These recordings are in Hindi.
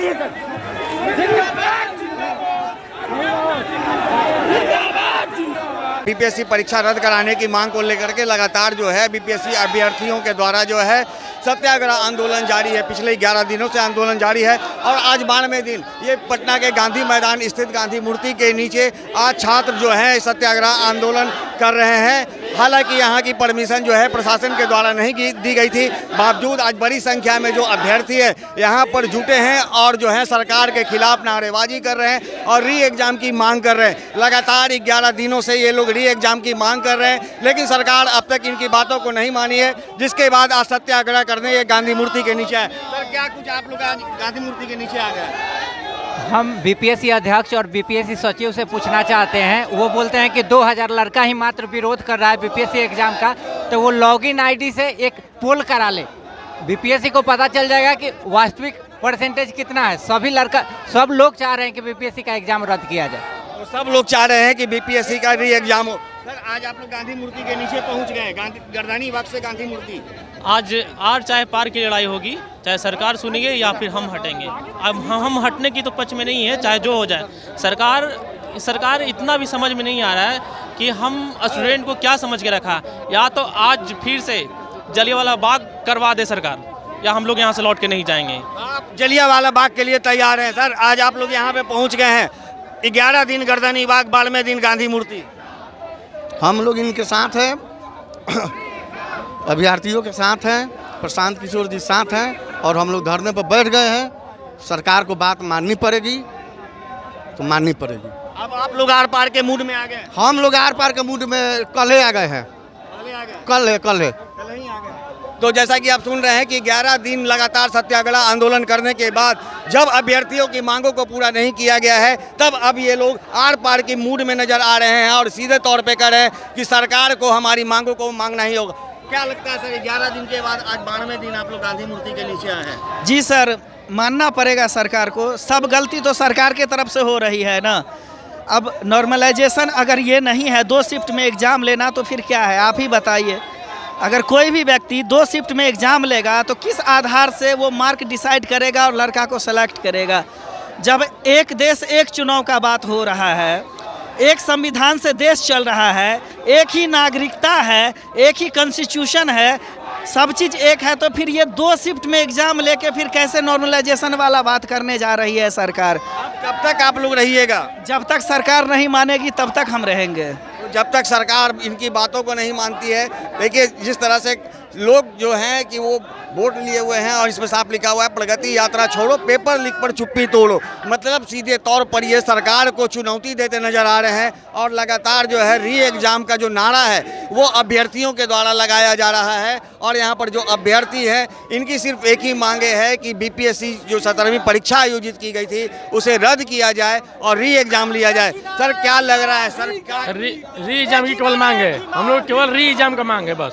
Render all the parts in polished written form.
आइए सर। बीपीएससी परीक्षा रद्द कराने की मांग को लेकर के लगातार जो है बीपीएससी अभ्यर्थियों के द्वारा जो है सत्याग्रह आंदोलन जारी है। पिछले 11 दिनों से आंदोलन जारी है और आज 12वें दिन ये पटना के गांधी मैदान स्थित गांधी मूर्ति के नीचे आज छात्र जो है सत्याग्रह आंदोलन कर रहे हैं। हालांकि यहाँ की परमिशन जो है प्रशासन के द्वारा नहीं दी गई थी, बावजूद आज बड़ी संख्या में जो अभ्यर्थी है यहाँ पर जुटे हैं और जो है सरकार के खिलाफ नारेबाजी कर रहे हैं और री एग्ज़ाम की मांग कर रहे हैं। लगातार 11 दिनों से ये लोग री एग्ज़ाम की मांग कर रहे हैं, लेकिन सरकार अब तक इनकी बातों को नहीं मानी है, जिसके बाद आज सत्याग्रह करने ये गांधी मूर्ति के नीचे है। सर क्या कुछ आप लोग आज गांधी मूर्ति के नीचे आ गए? हम बीपीएससी अध्यक्ष और बीपीएससी सचिव से पूछना चाहते हैं। वो बोलते हैं कि 2000 लड़का ही मात्र विरोध कर रहा है बीपीएससी एग्जाम का, तो वो लॉगिन आईडी से एक पोल करा ले, बीपीएससी को पता चल जाएगा कि वास्तविक परसेंटेज कितना है। सब लोग चाह रहे हैं कि बीपीएससी का एग्जाम रद्द किया जाए। तो सब लोग चाह रहे हैं कि बीपीएससी का री एग्जाम हो। सर आज आप लोग गांधी मूर्ति के नीचे पहुंच गए, गर्दनी बाग से गांधी मूर्ति। आज चाहे पार की लड़ाई होगी, चाहे सरकार सुनेगी या फिर हम हटेंगे। अब हम हटने की तो पक्ष में नहीं है, चाहे जो हो जाए। सरकार इतना भी समझ में नहीं आ रहा है कि हम स्टूडेंट को क्या समझ के रखा। या तो आज फिर से जलियांवाला बाग करवा दे सरकार, या हम लोग यहाँ से लौट के नहीं जाएंगे। आप जलियांवाला बाग के लिए तैयार हैं? सर आज आप लोग यहाँ पे पहुँच गए हैं, 11 दिन गर्दनी बाग, 12वें दिन गांधी मूर्ति। हम लोग इनके साथ हैं, अभ्यर्थियों के साथ हैं, प्रशांत किशोर जी साथ हैं और हम लोग धरने पर बैठ गए हैं। सरकार को बात माननी पड़ेगी तो माननी पड़ेगी। अब आप लोग आर पार के मूड में आ गए? हम लोग आर पार के मूड में कल आ गए हैं। कल है कल ही आ गए। तो जैसा कि आप सुन रहे हैं कि 11 दिन लगातार सत्याग्रह आंदोलन करने के बाद जब अभ्यर्थियों की मांगों को पूरा नहीं किया गया है, तब अब ये लोग आर पार की मूड में नजर आ रहे हैं और सीधे तौर पे कह रहे हैं कि सरकार को हमारी मांगों को मांगना ही होगा। क्या लगता है सर, 11 दिन के बाद आज 12वें दिन आप लोग गांधी मूर्ति के नीचे आए हैं? जी सर, मानना पड़ेगा सरकार को। सब गलती तो सरकार के तरफ से हो रही है ना। अब नॉर्मलाइजेशन अगर ये नहीं है, 2 शिफ्ट में एग्ज़ाम लेना, तो फिर क्या है आप ही बताइए। अगर कोई भी व्यक्ति 2 शिफ्ट में एग्ज़ाम लेगा तो किस आधार से वो मार्क डिसाइड करेगा और लड़का को सेलेक्ट करेगा? जब एक देश एक चुनाव का बात हो रहा है, एक संविधान से देश चल रहा है, एक ही नागरिकता है, एक ही कॉन्स्टिट्यूशन है, सब चीज़ एक है, तो फिर ये 2 शिफ्ट में एग्ज़ाम लेके फिर कैसे नॉर्मलाइजेशन वाला बात करने जा रही है सरकार? कब तक आप लोग रहिएगा? जब तक सरकार नहीं मानेगी तब तक हम रहेंगे। जब तक सरकार इनकी बातों को नहीं मानती है। देखिए जिस तरह से लोग जो हैं कि वो वोट लिए हुए हैं और इसमें साफ लिखा हुआ है प्रगति यात्रा छोड़ो, पेपर लीक पर चुप्पी तोड़ो। मतलब सीधे तौर पर ये सरकार को चुनौती देते नजर आ रहे हैं और लगातार जो है री एग्जाम का जो नारा है वो अभ्यर्थियों के द्वारा लगाया जा रहा है। और यहाँ पर जो अभ्यर्थी हैं इनकी सिर्फ एक ही मांगे है कि बीपीएससी जो 17वीं परीक्षा आयोजित की गई थी उसे रद्द किया जाए और री एग्जाम लिया जाए। सर क्या लग रहा है सर? री एग्जाम की केवल मांग है, हम लोग केवल री एग्जाम का मांग है, बस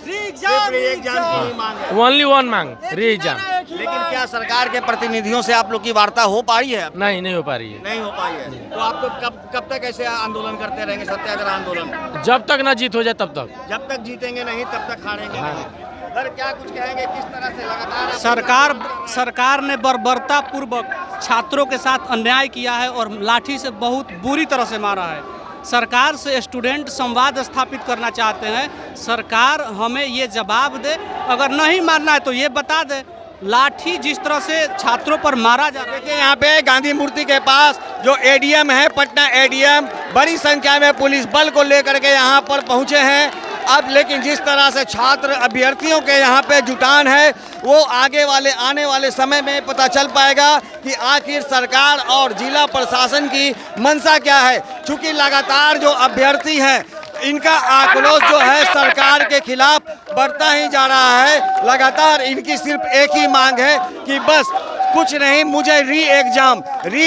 ओनली वन मांग री एग्जाम। लेकिन क्या सरकार के प्रतिनिधियों से आप लोग की वार्ता हो पाई है? नहीं हो पा रही है। नहीं हो पाई है। तो आपको कब तक ऐसे आंदोलन करते रहेंगे, सत्याग्रह आंदोलन? जब तक ना जीत हो जाए तब तक। जब तक जीतेंगे नहीं तब तक हारेंगे नहीं। सर क्या कुछ कहेंगे, किस तरह से लगातार सरकार ने बर्बरता पूर्वक छात्रों के साथ अन्याय किया है और लाठी से बहुत बुरी तरह से मारा है। सरकार से स्टूडेंट संवाद स्थापित करना चाहते हैं। सरकार हमें ये जवाब दे, अगर नहीं मानना है तो ये बता दे। लाठी जिस तरह से छात्रों पर मारा जा रहा है। देखिए यहाँ पे गांधी मूर्ति के पास जो एडीएम है, पटना एडीएम, बड़ी संख्या में पुलिस बल को लेकर के यहाँ पर पहुँचे हैं। अब लेकिन जिस तरह से छात्र अभ्यर्थियों के यहाँ पे जुटान है वो आने वाले समय में पता चल पाएगा कि आखिर सरकार और जिला प्रशासन की मंशा क्या है। चूँकि लगातार जो अभ्यर्थी हैं इनका आक्रोश जो है सरकार के खिलाफ बढ़ता ही जा रहा है। लगातार इनकी सिर्फ एक ही मांग है कि बस कुछ नहीं, मुझे री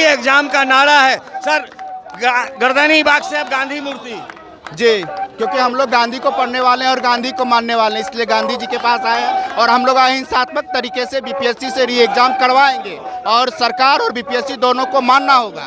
एग्जाम का नारा है। सर गर्दनी बाग से अब गांधी मूर्ति जी, क्योंकि हम लोग गांधी को पढ़ने वाले हैं और गांधी को मानने वाले हैं, इसलिए गांधी जी के पास आए हैं और हम लोग अहिंसात्मक तरीके से बीपीएससी से री एग्जाम करवाएंगे और सरकार और बीपीएससी दोनों को मानना होगा।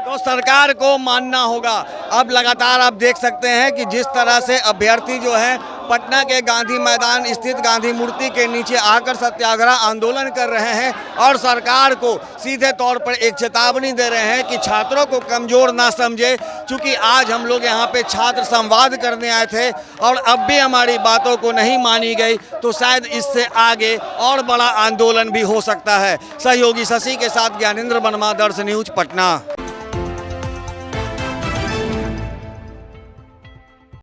तो सरकार को मानना होगा। अब लगातार आप देख सकते हैं कि जिस तरह से अभ्यर्थी जो है पटना के गांधी मैदान स्थित गांधी मूर्ति के नीचे आकर सत्याग्रह आंदोलन कर रहे हैं और सरकार को सीधे तौर पर एक चेतावनी दे रहे हैं कि छात्रों को कमज़ोर ना समझे। चूँकि आज हम लोग यहाँ पे छात्र संवाद करने आए थे और अब भी हमारी बातों को नहीं मानी गई तो शायद इससे आगे और बड़ा आंदोलन भी हो सकता है। सहयोगी शशि के साथ ज्ञानेंद्र वर्मा, दर्श न्यूज, पटना।